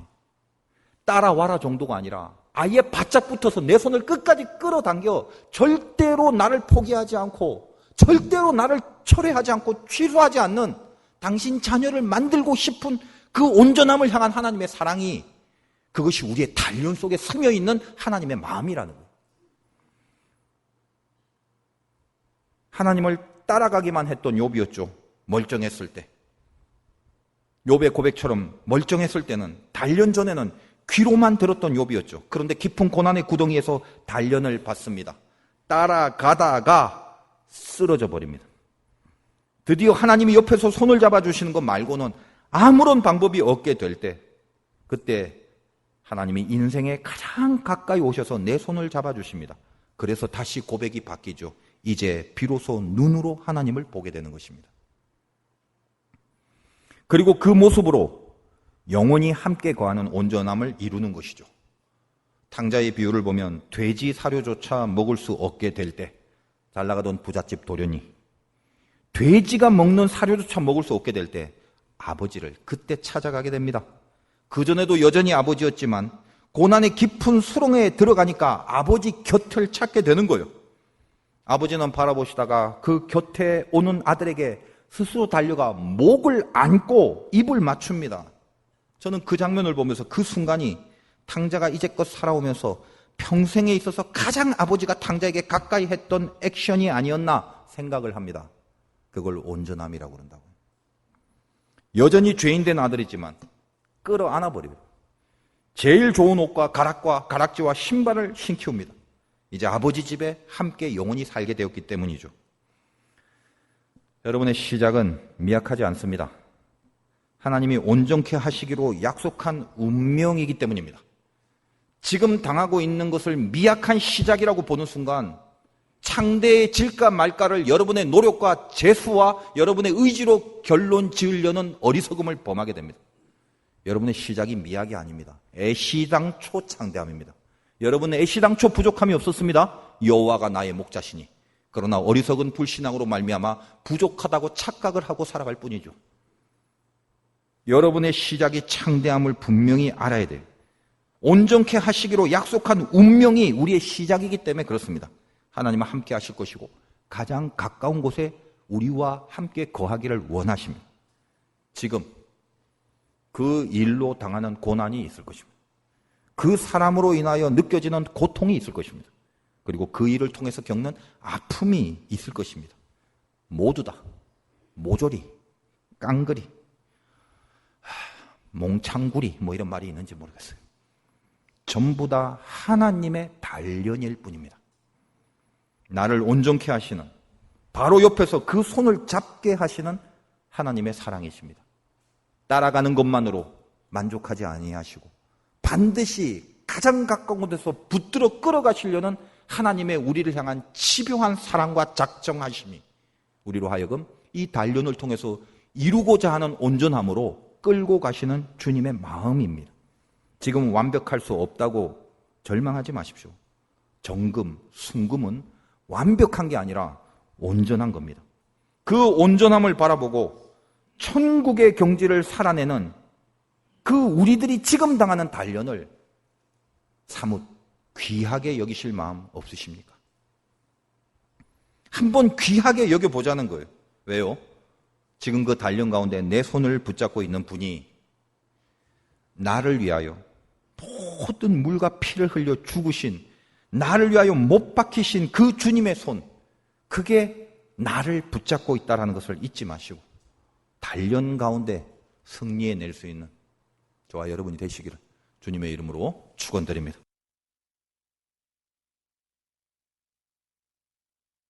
따라와라 정도가 아니라 아예 바짝 붙어서 내 손을 끝까지 끌어당겨 절대로 나를 포기하지 않고 절대로 나를 철회하지 않고 취소하지 않는 당신 자녀를 만들고 싶은 그 온전함을 향한 하나님의 사랑이 그것이 우리의 단련 속에 스며 있는 하나님의 마음이라는 거예요. 하나님을 따라가기만 했던 욥이었죠. 멀쩡했을 때. 욥의 고백처럼 멀쩡했을 때는 단련 전에는 귀로만 들었던 욥이었죠. 그런데 깊은 고난의 구덩이에서 단련을 받습니다. 따라가다가 쓰러져 버립니다. 드디어 하나님이 옆에서 손을 잡아주시는 것 말고는 아무런 방법이 없게 될 때, 그때 하나님이 인생에 가장 가까이 오셔서 내 손을 잡아주십니다. 그래서 다시 고백이 바뀌죠. 이제 비로소 눈으로 하나님을 보게 되는 것입니다. 그리고 그 모습으로 영원히 함께 거하는 온전함을 이루는 것이죠. 탕자의 비유를 보면 돼지 사료조차 먹을 수 없게 될 때, 잘 나가던 부잣집 도련이 돼지가 먹는 사료조차 먹을 수 없게 될 때 아버지를 그때 찾아가게 됩니다. 그전에도 여전히 아버지였지만 고난의 깊은 수렁에 들어가니까 아버지 곁을 찾게 되는 거예요. 아버지는 바라보시다가 그 곁에 오는 아들에게 스스로 달려가 목을 안고 입을 맞춥니다. 저는 그 장면을 보면서 그 순간이 탕자가 이제껏 살아오면서 평생에 있어서 가장 아버지가 탕자에게 가까이 했던 액션이 아니었나 생각을 합니다. 그걸 온전함이라고 그런다고요. 여전히 죄인된 아들이지만 끌어안아 버리고 제일 좋은 옷과 가락과 가락지와 신발을 신기웁니다. 이제 아버지 집에 함께 영원히 살게 되었기 때문이죠. 여러분의 시작은 미약하지 않습니다. 하나님이 온전케 하시기로 약속한 운명이기 때문입니다. 지금 당하고 있는 것을 미약한 시작이라고 보는 순간 창대해질까 말까를 여러분의 노력과 재수와 여러분의 의지로 결론 지으려는 어리석음을 범하게 됩니다. 여러분의 시작이 미약이 아닙니다. 애시당초 창대함입니다. 여러분의 애시당초 부족함이 없었습니다. 여호와가 나의 목자시니. 그러나 어리석은 불신앙으로 말미암아 부족하다고 착각을 하고 살아갈 뿐이죠. 여러분의 시작이 창대함을 분명히 알아야 돼요. 온전케 하시기로 약속한 운명이 우리의 시작이기 때문에 그렇습니다. 하나님은 함께 하실 것이고 가장 가까운 곳에 우리와 함께 거하기를 원하십니다. 지금 그 일로 당하는 고난이 있을 것입니다. 그 사람으로 인하여 느껴지는 고통이 있을 것입니다. 그리고 그 일을 통해서 겪는 아픔이 있을 것입니다. 모두 다 모조리, 깡그리, 몽창구리 뭐 이런 말이 있는지 모르겠어요. 전부 다 하나님의 단련일 뿐입니다. 나를 온전케 하시는, 바로 옆에서 그 손을 잡게 하시는 하나님의 사랑이십니다. 따라가는 것만으로 만족하지 아니하시고 반드시 가장 가까운 곳에서 붙들어 끌어가시려는 하나님의 우리를 향한 치명한 사랑과 작정하심이 우리로 하여금 이 단련을 통해서 이루고자 하는 온전함으로 끌고 가시는 주님의 마음입니다. 지금 완벽할 수 없다고 절망하지 마십시오. 정금, 순금은 완벽한 게 아니라 온전한 겁니다. 그 온전함을 바라보고 천국의 경지를 살아내는 그 우리들이 지금 당하는 단련을 사뭇 귀하게 여기실 마음 없으십니까? 한번 귀하게 여겨보자는 거예요. 왜요? 지금 그 단련 가운데 내 손을 붙잡고 있는 분이 나를 위하여 모든 물과 피를 흘려 죽으신, 나를 위하여 못 박히신 그 주님의 손, 그게 나를 붙잡고 있다는 것을 잊지 마시고 단련 가운데 승리해낼 수 있는 저와 여러분이 되시기를 주님의 이름으로 축원드립니다.